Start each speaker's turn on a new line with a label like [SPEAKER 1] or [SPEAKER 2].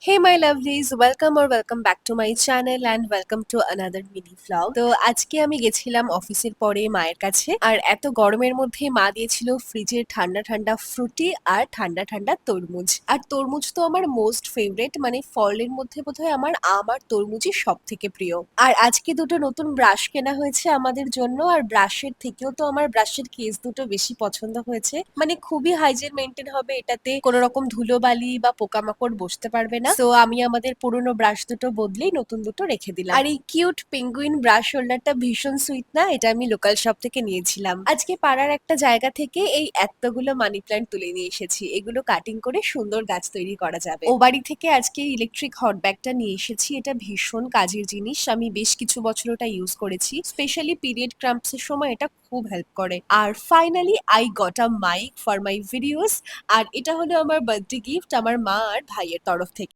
[SPEAKER 1] Hey my lovelies, welcome back to my channel and welcome to another mini vlog. তো আজকে আমি গেছিলাম অফিসের পরে মায়ের কাছে আর এত গরমের মধ্যে মা দিয়েছিল ফ্রিজের ঠান্ডা ঠান্ডা ফ্রুটি আর ঠান্ডা ঠান্ডা তরমুজ। আর তরমুজ তো আমার মোস্ট ফেভারিট, মানে ফলের মধ্যে বোধহয় আমার আম আর তরমুজই সব থেকে প্রিয়। আর আজকে দুটো নতুন ব্রাশ কেনা হয়েছে আমাদের জন্য, আর ব্রাশের থেকেও তো আমার ব্রাশের কেস দুটো বেশি পছন্দ হয়েছে, মানে খুবই হাইজিন মেনটেন হবে, এটাতে কোনো রকম ধুলোবালি বা পোকামাকড় বসতে পারবে না। তো আমি আমাদের পুরনো ব্রাশ দুটো বদলেই নতুন দুটো রেখে দিলাম। আর এই কিউট পেঙ্গুইন ব্রাশ হোল্ডারটা ভীষণ সুইট না? এটা আমি লোকাল শপ থেকে নিয়েছিলাম। আজকে পাড়ার একটা জায়গা থেকে এই এতগুলো মানি প্ল্যান্ট তুলে নিয়ে এসেছি, এগুলো কাটিং করে সুন্দর গাছ তৈরি করা যাবে। ও বাড়ি থেকে আজকে ইলেকট্রিক হট ব্যাগটা নিয়ে এসেছি, এটা ভীষণ কাজের জিনিস, আমি বেশ কিছু বছর ওটা ইউজ করেছি, স্পেশালি পিরিয়ড ক্রাম্পস এর সময় এটা খুব হেল্প করে। আর finally I got a mic for my videos, আর এটা হলো আমার বার্থডে গিফট আমার মা আর ভাইয়ের তরফ থেকে।